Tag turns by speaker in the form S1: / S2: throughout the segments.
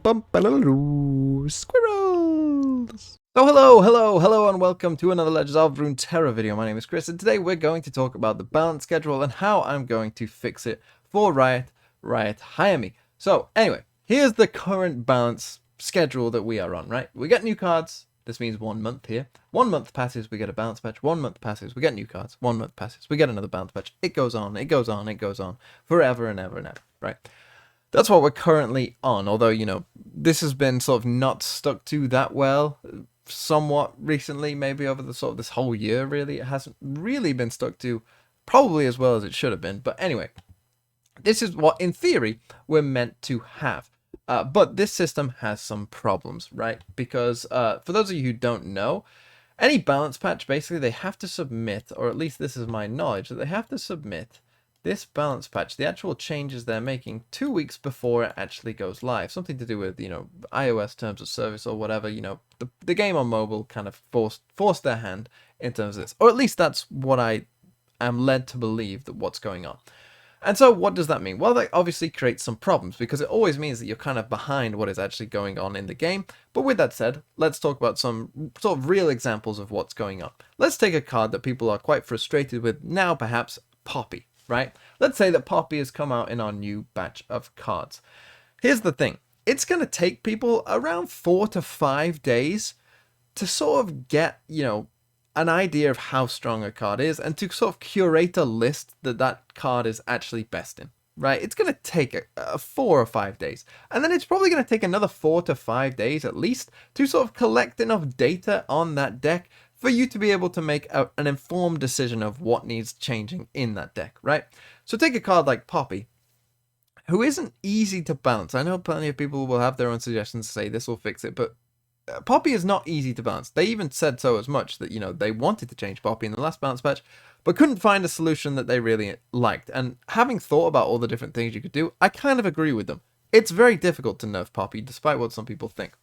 S1: Squirrels! So hello, and welcome to another Legends of Runeterra video. My name is Chris, and today we're going to talk about the balance schedule and how I'm going to fix it for Riot Hire Me. So anyway, here's the current balance schedule that we are on, right? We get new cards. This means 1 month here. 1 month passes, we get a balance patch. 1 month passes, we get new cards. 1 month passes, we get another balance patch. It goes on, forever and ever and ever, right? That's what we're currently on, although, you know, this has been sort of not stuck to that well somewhat recently, maybe over the sort of this whole year, really. It hasn't really been stuck to probably as well as it should have been. But anyway, this is what, in theory, we're meant to have. But this system has some problems, right? Because for those of you who don't know, any balance patch, basically, they have to submit, or at least this is my knowledge, that they have to submit this balance patch, the actual changes they're making, 2 weeks before it actually goes live. Something to do with, you know, iOS terms of service or whatever, you know, the game on mobile kind of forced their hand in terms of this. Or at least that's what I am led to believe that what's going on. And so what does that mean? Well, that obviously creates some problems because it always means that you're kind of behind what is actually going on in the game. But with that said, let's talk about some sort of real examples of what's going on. Let's take a card that people are quite frustrated with now, perhaps Poppy. Right? Let's say that Poppy has come out in our new batch of cards. Here's the thing. It's going to take people around 4 to 5 days to sort of get, you know, an idea of how strong a card is and to sort of curate a list that that card is actually best in. Right? It's going to take 4 or 5 days. And then it's probably going to take another 4 to 5 days at least to sort of collect enough data on that deck for you to be able to make an informed decision of what needs changing in that deck, right? So take a card like Poppy, who isn't easy to balance. I know plenty of people will have their own suggestions to say this will fix it, but Poppy is not easy to balance. They even said so as much that, you know, they wanted to change Poppy in the last balance patch, but couldn't find a solution that they really liked. And having thought about all the different things you could do, I kind of agree with them. It's very difficult to nerf Poppy, despite what some people think.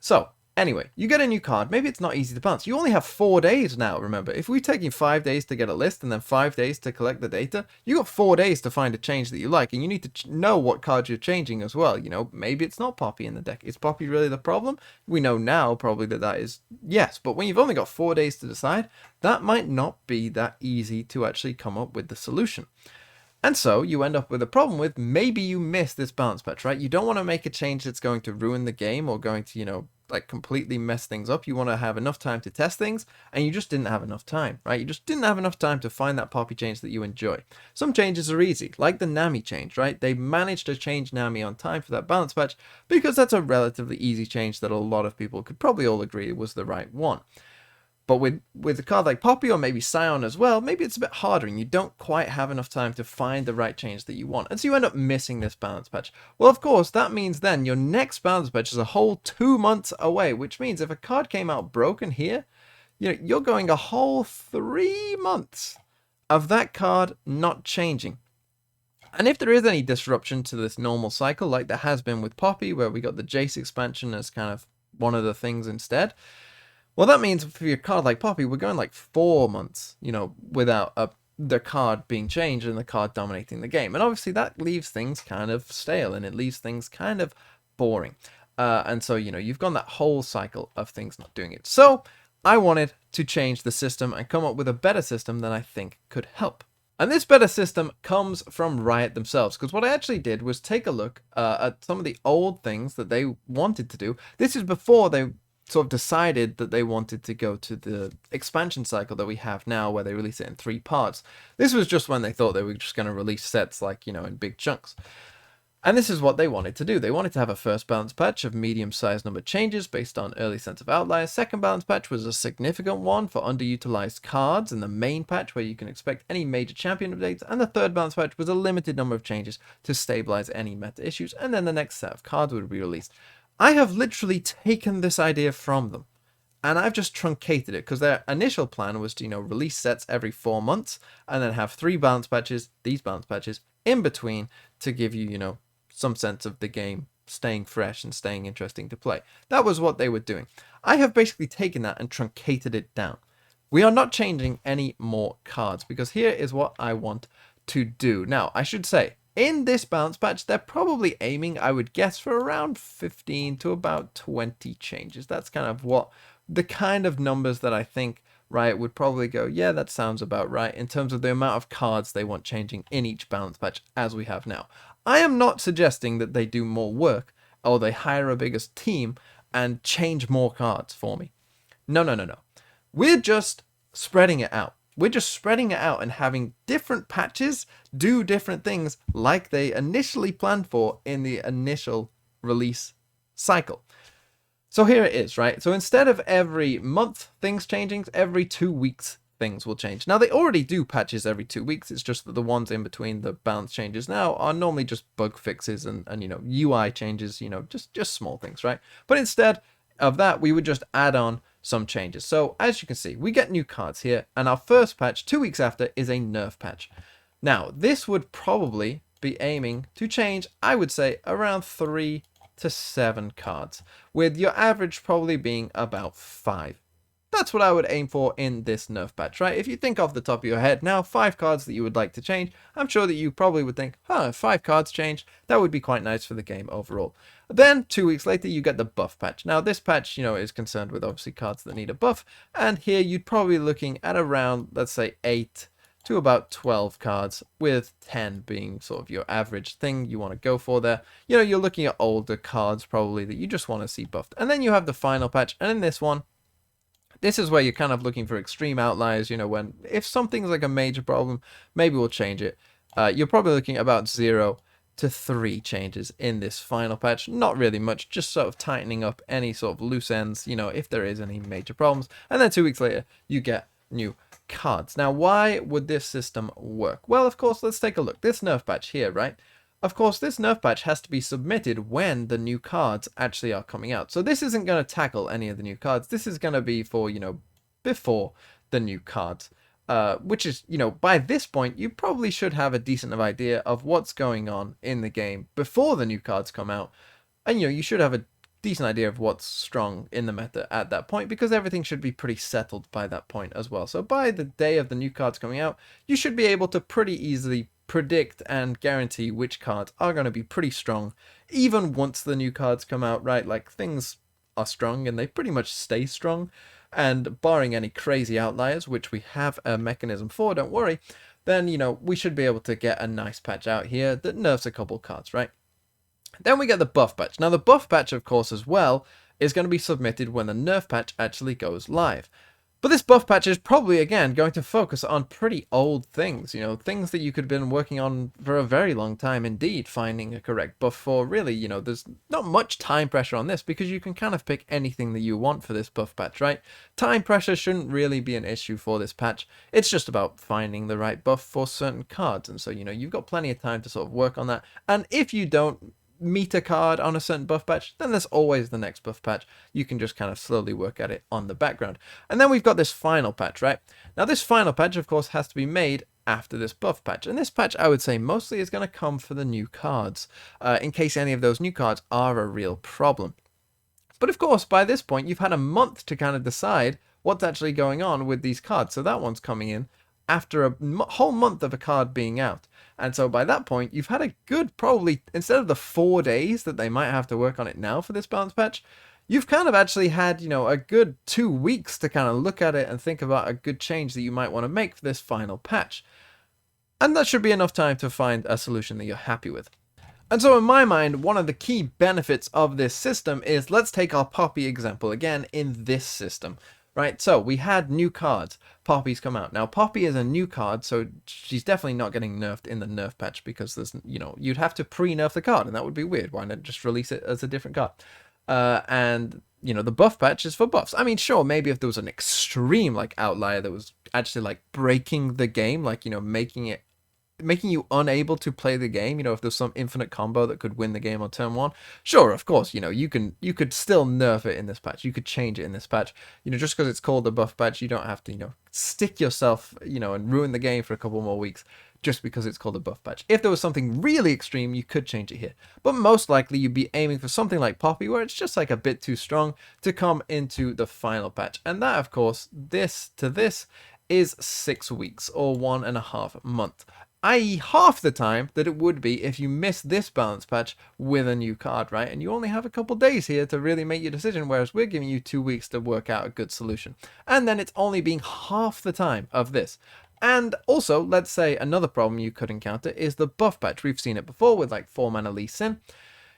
S1: So, anyway, you get a new card. Maybe it's not easy to balance. You only have 4 days now, remember. If we're taking 5 days to get a list and then 5 days to collect the data, you got 4 days to find a change that you like. And you need to know what cards you're changing as well. You know, maybe it's not Poppy in the deck. Is Poppy really the problem? We know now probably that is yes. But when you've only got 4 days to decide, that might not be that easy to actually come up with the solution. And so you end up with a problem with maybe you miss this balance patch, right? You don't want to make a change that's going to ruin the game or going to, you know, like completely mess things up. You want to have enough time to test things, and you just didn't have enough time, right? You just didn't have enough time to find that Poppy change that you enjoy. Some changes are easy, like the Nami change, right? They managed to change Nami on time for that balance patch because that's a relatively easy change that a lot of people could probably all agree was the right one. But with a card like Poppy or maybe Scion as well, maybe it's a bit harder and you don't quite have enough time to find the right change that you want. And so you end up missing this balance patch. Well, of course, that means then your next balance patch is a whole 2 months away, which means if a card came out broken here, you know, you're going a whole 3 months of that card not changing. And if there is any disruption to this normal cycle, like there has been with Poppy, where we got the Jace expansion as kind of one of the things instead, well, that means for your card like Poppy, we're going like 4 months, you know, without the card being changed and the card dominating the game. And obviously that leaves things kind of stale and it leaves things kind of boring. And so, you know, you've gone that whole cycle of things not doing it. So I wanted to change the system and come up with a better system that I think could help. And this better system comes from Riot themselves, because what I actually did was take a look at some of the old things that they wanted to do. This is before they sort of decided that they wanted to go to the expansion cycle that we have now, where they release it in 3 parts. This was just when they thought they were just going to release sets, like, you know, in big chunks. And this is what they wanted to do. They wanted to have a first balance patch of medium-sized number changes based on early sense of outliers. Second balance patch was a significant one for underutilized cards, and the main patch where you can expect any major champion updates. And the third balance patch was a limited number of changes to stabilize any meta issues, and then the next set of cards would be released. I have literally taken this idea from them and I've just truncated it, because their initial plan was to, you know, release sets every 4 months and then have 3 balance patches, these balance patches in between, to give you, you know, some sense of the game staying fresh and staying interesting to play. That was what they were doing. I have basically taken that and truncated it down. We are not changing any more cards, because here is what I want to do. Now, I should say, in this balance patch, they're probably aiming, I would guess, for around 15 to about 20 changes. That's kind of what the kind of numbers that I think Riot would probably go, yeah, that sounds about right, in terms of the amount of cards they want changing in each balance patch as we have now. I am not suggesting that they do more work or they hire a bigger team and change more cards for me. No, no, no, no. We're just spreading it out. We're just spreading it out and having different patches do different things like they initially planned for in the initial release cycle. So here it is, right? So instead of every month things changing, every 2 weeks things will change. Now they already do patches every 2 weeks. It's just that the ones in between the balance changes now are normally just bug fixes and you know, UI changes, you know, just small things, right? But instead of that, we would just add on some changes. So as you can see, we get new cards here, and our first patch 2 weeks after is a nerf patch. Now this would probably be aiming to change, I would say, around 3 to 7 cards, with your average probably being about 5. That's what I would aim for in this nerf patch, right? If you think off the top of your head now 5 cards that you would like to change, I'm sure that you probably would think, if 5 cards changed, that would be quite nice for the game overall. Then 2 weeks later you get the buff patch. Now this patch, you know, is concerned with obviously cards that need a buff, and here you'd probably be looking at around, let's say, 8 to about 12 cards, with 10 being sort of your average thing you want to go for there. You know, you're looking at older cards probably that you just want to see buffed. And then you have the final patch, and in this one, this is where you're kind of looking for extreme outliers, you know, when if something's like a major problem, maybe we'll change it. You're probably looking at about 0 to 3 changes in this final patch. Not really much, just sort of tightening up any sort of loose ends, you know, if there is any major problems. And then 2 weeks later, you get new cards. Now, why would this system work? Well, of course, let's take a look. This nerf patch here, right? Of course, this nerf patch has to be submitted when the new cards actually are coming out. So this isn't going to tackle any of the new cards. This is going to be for, you know, before the new cards. Which is, you know, by this point, you probably should have a decent idea of what's going on in the game before the new cards come out. And, you know, you should have a decent idea of what's strong in the meta at that point, because everything should be pretty settled by that point as well. So by the day of the new cards coming out, you should be able to pretty easily predict and guarantee which cards are going to be pretty strong, even once the new cards come out, right? Like, things are strong and they pretty much stay strong, and barring any crazy outliers, which we have a mechanism for, don't worry, then, you know, we should be able to get a nice patch out here that nerfs a couple cards, right? Then we get the buff patch. Now the buff patch, of course, as well, is going to be submitted when the nerf patch actually goes live. But this buff patch is probably, again, going to focus on pretty old things, you know, things that you could have been working on for a very long time indeed, finding a correct buff for. Really, you know, there's not much time pressure on this, because you can kind of pick anything that you want for this buff patch, right? Time pressure shouldn't really be an issue for this patch. It's just about finding the right buff for certain cards. And so, you know, you've got plenty of time to sort of work on that. And if you don't meet a card on a certain buff patch, then there's always the next buff patch. You can just kind of slowly work at it on the background. And then we've got this final patch, right? Now this final patch, of course, has to be made after this buff patch. And this patch, I would say, mostly is going to come for the new cards, in case any of those new cards are a real problem. But of course, by this point, you've had a month to kind of decide what's actually going on with these cards. So that one's coming in after a whole month of a card being out. And so by that point, you've had a good, probably, instead of the 4 days that they might have to work on it now for this balance patch, you've kind of actually had, you know, a good 2 weeks to kind of look at it and think about a good change that you might want to make for this final patch. And that should be enough time to find a solution that you're happy with. And so in my mind, one of the key benefits of this system is, let's take our Poppy example again in this system. Right, so we had new cards. Poppy's come out. Now, Poppy is a new card, so she's definitely not getting nerfed in the nerf patch, because there's, you know, you'd have to pre-nerf the card, and that would be weird. Why not just release it as a different card? And, you know, the buff patch is for buffs. I mean, sure, maybe if there was an extreme, like, outlier that was actually, like, breaking the game, like, you know, making you unable to play the game, you know, if there's some infinite combo that could win the game on turn 1, sure, of course, you know, you could still nerf it in this patch, you could change it in this patch, you know, just because it's called the buff patch, you don't have to, you know, stick yourself, you know, and ruin the game for a couple more weeks just because it's called a buff patch. If there was something really extreme, you could change it here, but most likely you'd be aiming for something like Poppy, where it's just like a bit too strong to come into the final patch. And that, of course, this is 6 weeks or 1.5 months. i.e. half the time that it would be if you miss this balance patch with a new card, right? And you only have a couple days here to really make your decision, whereas we're giving you 2 weeks to work out a good solution. And then it's only being half the time of this. And also, let's say another problem you could encounter is the buff patch. We've seen it before with like 4 mana Lee Sin.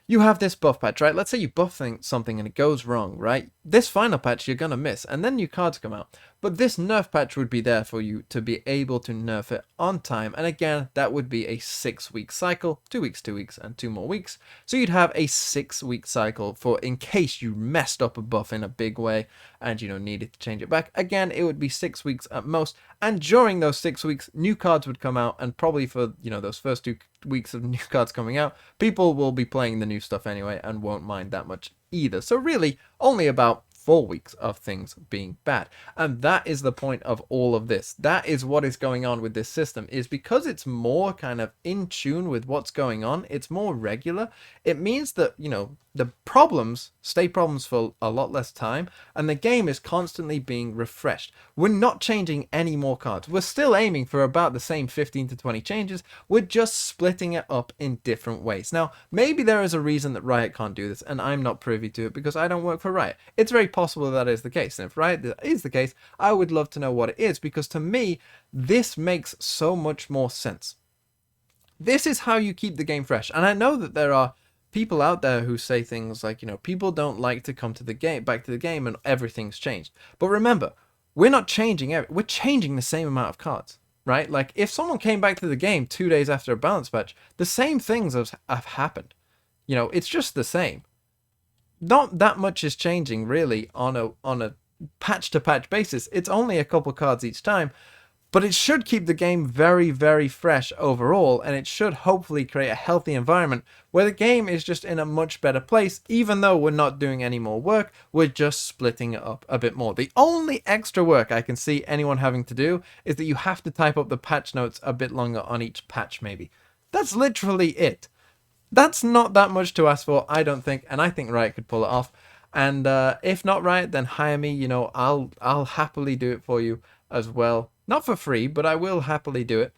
S1: You have this buff patch, right? Let's say you buff something and it goes wrong, right? This final patch you're going to miss, and then new cards come out. But this nerf patch would be there for you to be able to nerf it on time. And again, that would be a 6-week cycle, 2 weeks, 2 weeks, and 2 more weeks. So you'd have a 6-week cycle for in case you messed up a buff in a big way and, needed to change it back. Again, it would be 6 weeks at most. And during those 6 weeks, new cards would come out. And probably for, those first 2 weeks of new cards coming out, people will be playing the new stuff anyway and won't mind that much either. So really, only about 4 weeks of things being bad. And that is the point of all of this. That is what is going on with this system, is because it's more kind of in tune with what's going on, it's more regular. It means that, the problems stay problems for a lot less time, and the game is constantly being refreshed. We're not changing any more cards. We're still aiming for about the same 15 to 20 changes. We're just splitting it up in different ways. Now, maybe there is a reason that Riot can't do this, and I'm not privy to it because I don't work for Riot. It's very possible that is the case, and if Riot is the case, I would love to know what it is, because to me, this makes so much more sense. This is how you keep the game fresh, and I know that there are people out there who say things like, people don't like to come to the game, back to the game, and everything's changed. But remember, we're not changing we're changing the same amount of cards, right? Like, if someone came back to the game 2 days after a balance patch, the same things have happened. It's just the same. Not that much is changing really on a patch to patch basis. It's only a couple cards each time. But it should keep the game very, very fresh overall, and it should hopefully create a healthy environment where the game is just in a much better place. Even though we're not doing any more work, we're just splitting it up a bit more. The only extra work I can see anyone having to do is that you have to type up the patch notes a bit longer on each patch maybe. That's literally it. That's not that much to ask for, I don't think, and I think Riot could pull it off. And if not Riot, then hire me. I'll happily do it for you as well. Not for free, but I will happily do it.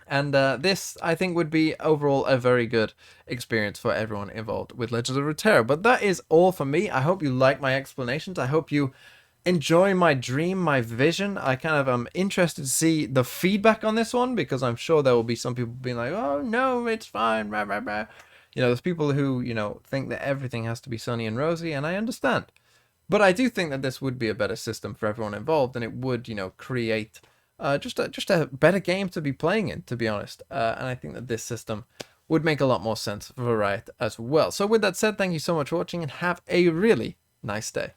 S1: And this, I think, would be overall a very good experience for everyone involved with Legends of Runeterra. But that is all for me. I hope you like my explanations. I hope you enjoy my dream, my vision. I kind of am interested to see the feedback on this one, because I'm sure there will be some people being like, oh, no, it's fine, rah, rah, rah. There's people who, think that everything has to be sunny and rosy, and I understand. But I do think that this would be a better system for everyone involved, and it would, create just a better game to be playing in, to be honest. And I think that this system would make a lot more sense for Riot as well. So with that said, thank you so much for watching, and have a really nice day.